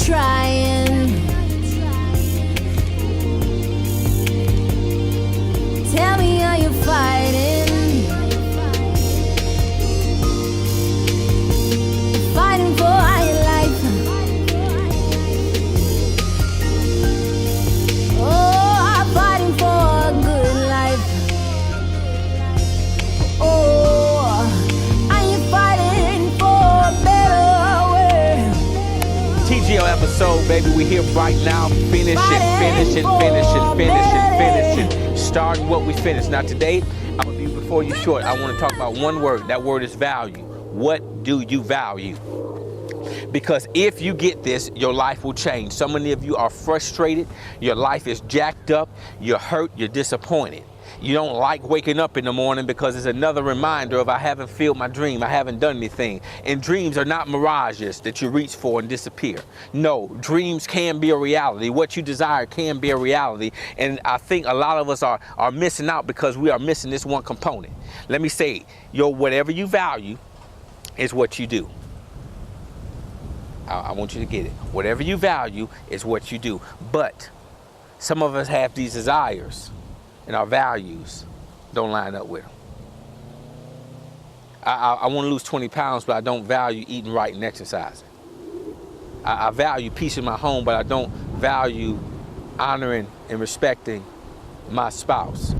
trying. Tell me, are you fighting? Fighting for your life. Oh, I'm fighting for a good life. Oh, are you fighting for a better world? TGL episode, baby. We here right now, finishing. Starting what we finished. Now today, I'm gonna be before you short. I want to talk about one word. That word is value. What do you value? Because if you get this, your life will change. So many of you are frustrated. Your life is jacked up. You're hurt. You're disappointed. You don't like waking up in the morning because it's another reminder of I haven't filled my dream. I haven't done anything. And dreams are not mirages that you reach for and disappear. No, dreams can be a reality. What you desire can be a reality. And I think a lot of us are missing out because we are missing this one component. Let me say, whatever you value is what you do. I want you to get it. Whatever you value is what you do. But some of us have these desires and our values don't line up with them. I want to lose 20 pounds, but I don't value eating right and exercising. I value peace in my home, but I don't value honoring and respecting my spouse.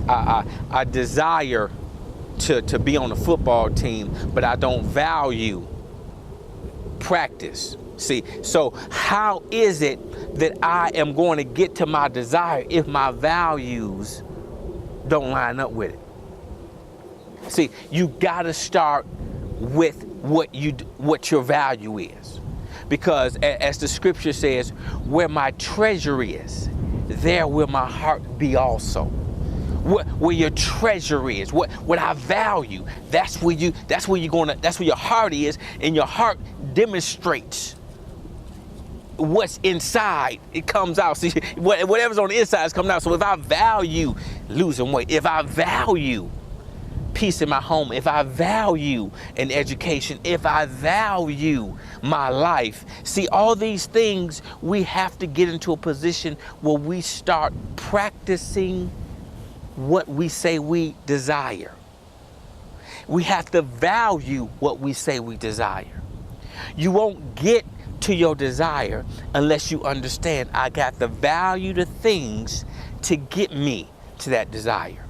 I desire to be on the football team, but I don't value practice. See, so how is it that I am going to get to my desire if my values don't line up with it? See, you got to start with what your value is. Because as the scripture says, where my treasure is, there will my heart be also. Where your treasure is, what I value, that's where your heart is, and your heart demonstrates what's inside. It comes out. See, whatever's on the inside is coming out. So if I value losing weight, if I value peace in my home, if I value an education, if I value my life, see, all these things, we have to get into a position where we start practicing what we say we desire. We have to value what we say we desire. You won't get to your desire unless you understand I got to value the things to get me to that desire.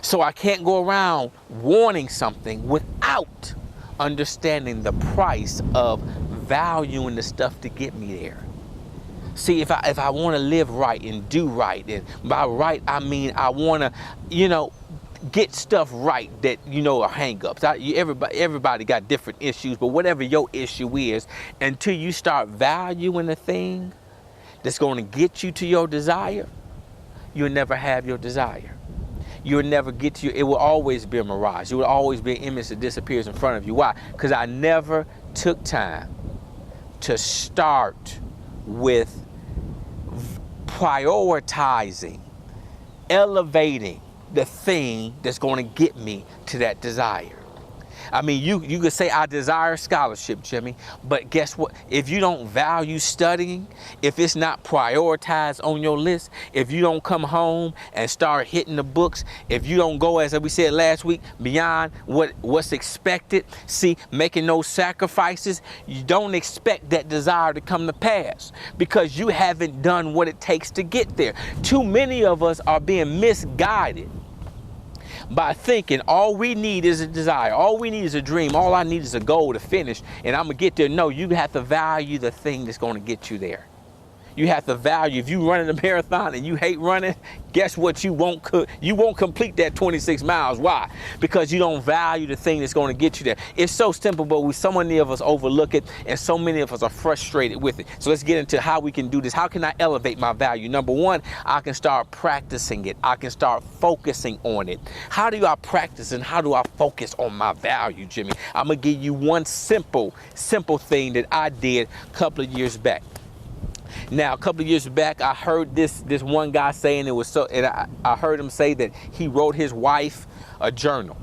So I can't go around wanting something without understanding the price of valuing the stuff to get me there. See, if I want to live right and do right, and by right I mean I want to, get stuff right that are hang-ups. Everybody got different issues, but whatever your issue is, until you start valuing the thing that's going to get you to your desire, you'll never have your desire. You'll never get to it will always be a mirage. It will always be an image that disappears in front of you. Why? Because I never took time to start with prioritizing, elevating the thing that's going to get me to that desire. I mean, you could say I desire scholarship, Jimmie, but guess what? If you don't value studying, if it's not prioritized on your list, if you don't come home and start hitting the books, if you don't go, as we said last week, beyond what's expected, see, making those sacrifices, you don't expect that desire to come to pass because you haven't done what it takes to get there. Too many of us are being misguided by thinking all we need is a desire, all we need is a dream, all I need is a goal to finish, and I'm gonna get there. No, you have to value the thing that's gonna get you there. You have to value. If you running a marathon and you hate running, guess what? You won't complete that 26 miles. Why? Because you don't value the thing that's going to get you there. It's so simple, but so many of us overlook it, and so many of us are frustrated with it. So let's get into how we can do this. How can I elevate my value? Number one, I can start practicing it. I can start focusing on it. How do I practice and how do I focus on my value, Jimmie? I'm going to give you one simple thing that I did a couple of years back. Now, a couple of years back, I heard this one guy saying it was so, and I heard him say that he wrote his wife a journal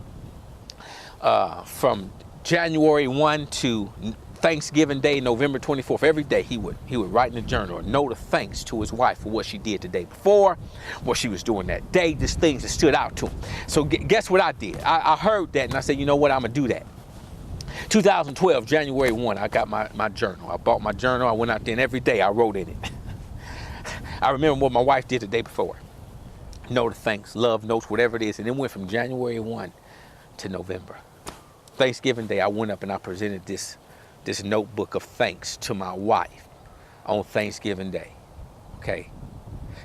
from January 1 to Thanksgiving Day, November 24th, every day he would write in the journal a note of thanks to his wife for what she did the day before, what she was doing that day, just things that stood out to him. So guess what I did? I heard that and I said, you know what, I'm gonna do that. 2012, January 1, I got my journal. I bought my journal, I went out there and every day I wrote in it. I remember what my wife did the day before. Note of thanks, love notes, whatever it is, and it went from January 1 to November. Thanksgiving Day, I went up and I presented this notebook of thanks to my wife on Thanksgiving Day. Okay.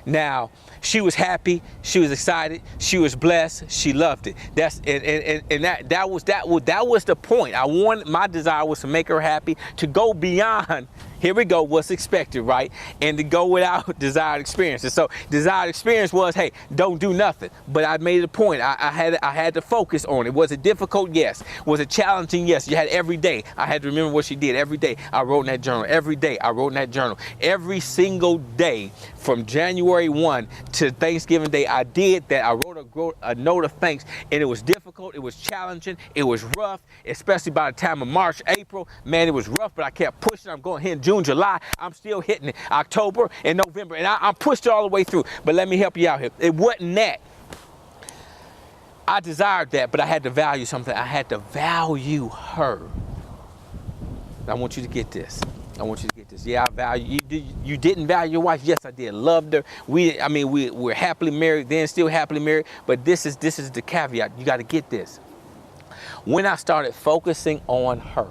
Now, she was happy, she was excited, she was blessed, she loved it. That was the point. My desire was to make her happy, to go beyond, here we go, what's expected, right? And to go without desired experiences. So desired experience was, hey, don't do nothing. But I made it a point. I had to focus on it. Was it difficult? Yes. Was it challenging? Yes. You had every day. I had to remember what she did. Every day I wrote in that journal. Every day I wrote in that journal. Every single day from January 1 to Thanksgiving Day, I did that. I wrote a note of thanks, and it was difficult. It was challenging. It was rough, especially by the time of March, April. Man, it was rough, but I kept pushing. I'm going here in June, July, I'm still hitting it. October and November, and I pushed it all the way through. But let me help you out here. It wasn't that. I desired that, but I had to value something. I had to value her. I want you to get this. I want you to get this. Yeah, I value you. You didn't value your wife? Yes, I did. Loved her. We're happily married, then still happily married. But this is the caveat. You got to get this. When I started focusing on her,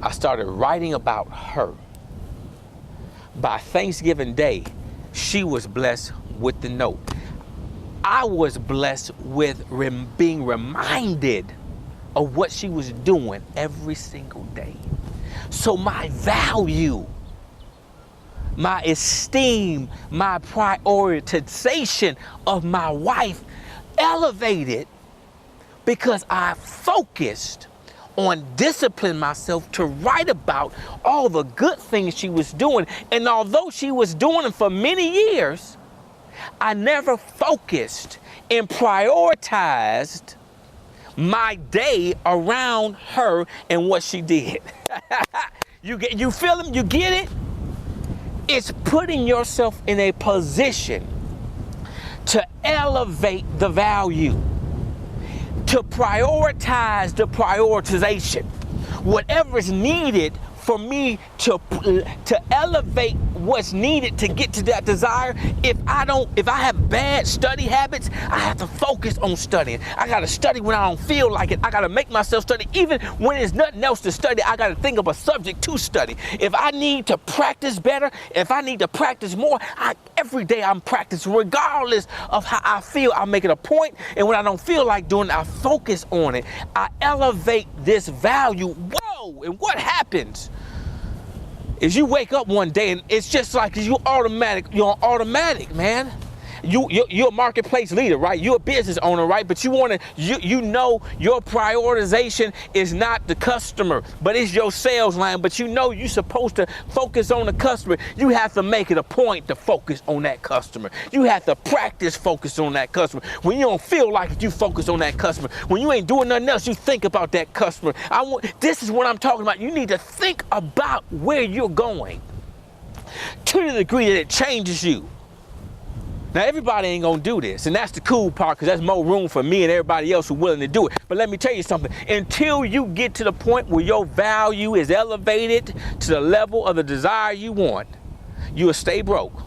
I started writing about her. By Thanksgiving Day, she was blessed with the note. I was blessed with being reminded of what she was doing every single day. So my value, my esteem, my prioritization of my wife elevated because I focused on disciplining myself to write about all the good things she was doing. And although she was doing it for many years, I never focused and prioritized my day around her and what she did. You feel them? You get it? It's putting yourself in a position to elevate the value, to prioritize the prioritization. Whatever is needed for me to elevate what's needed to get to that desire. If I have bad study habits, I have to focus on studying. I gotta study when I don't feel like it. I gotta make myself study. Even when there's nothing else to study, I gotta think of a subject to study. If I need to practice better, if I need to practice more, every day I'm practicing, regardless of how I feel. I make it a point, and when I don't feel like doing it, I focus on it. I elevate this value. Whoa! And what happens is you wake up one day and it's just like you're on automatic, man. You're a marketplace leader, right? You're a business owner, right? But you know your prioritization is not the customer, but it's your sales line. But you know you're supposed to focus on the customer. You have to make it a point to focus on that customer. You have to practice focus on that customer. When you don't feel like it, you focus on that customer. When you ain't doing nothing else, you think about that customer. This is what I'm talking about. You need to think about where you're going to the degree that it changes you. Now, everybody ain't gonna do this, and that's the cool part, because that's more room for me and everybody else who's willing to do it. But let me tell you something. Until you get to the point where your value is elevated to the level of the desire you want, you will stay broke.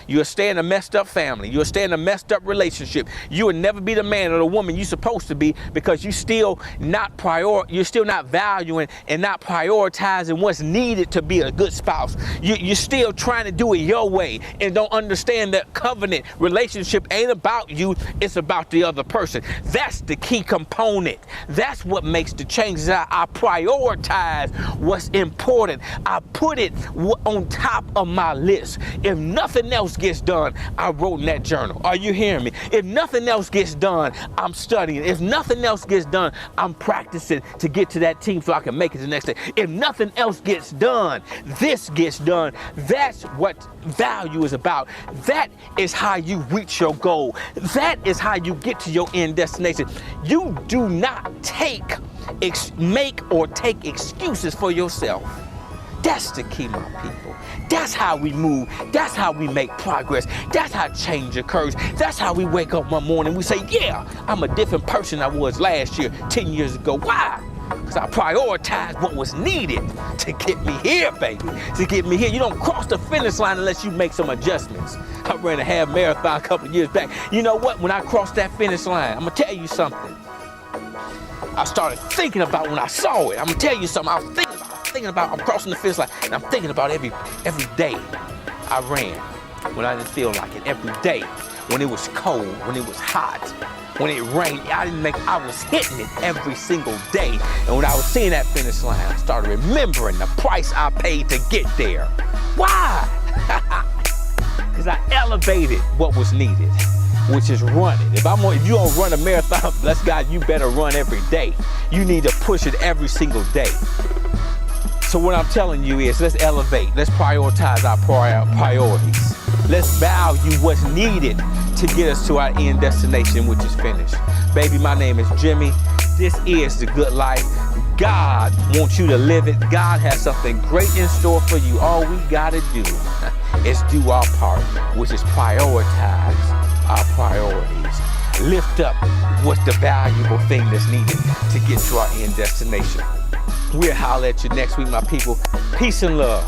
You'll stay in a messed up family. You'll stay in a messed up relationship. You will never be the man or the woman you're supposed to be, because you're still not valuing and not prioritizing what's needed to be a good spouse. You're still trying to do it your way and don't understand that covenant relationship ain't about you, it's about the other person. That's the key component. That's what makes the changes. I prioritize what's important. I put it on top of my list. If nothing else gets done, I wrote in that journal. Are you hearing me? If nothing else gets done, I'm studying. If nothing else gets done, I'm practicing to get to that team so I can make it the next day. If nothing else gets done, this gets done. That's what value is about. That is how you reach your goal. That is how you get to your end destination. You do not take make or take excuses for yourself. That's the key, my people. That's how we move. That's how we make progress. That's how change occurs. That's how we wake up one morning. We say, yeah, I'm a different person I was last year, 10 years ago. Why? Because I prioritized what was needed to get me here, baby. To get me here. You don't cross the finish line unless you make some adjustments. I ran a half marathon a couple of years back. You know what? When I crossed that finish line, I'm going to tell you something. I started thinking about when I saw it. I'm going to tell you something. I was thinking about I'm crossing the finish line, and I'm thinking about every day I ran when I didn't feel like it. Every day when it was cold, when it was hot, when it rained, I was hitting it every single day. And when I was seeing that finish line, I started remembering the price I paid to get there. Why? Because I elevated what was needed, which is running. If you don't run a marathon, bless God, you better run every day. You need to push it every single day. So what I'm telling you is, let's elevate. Let's prioritize our priorities. Let's value what's needed to get us to our end destination, which is finished. Baby, my name is Jimmie. This is the good life. God wants you to live it. God has something great in store for you. All we gotta do is do our part, which is prioritize our priorities. Lift up what's the valuable thing that's needed to get to our end destination. We'll holler at you next week, my people. Peace and love.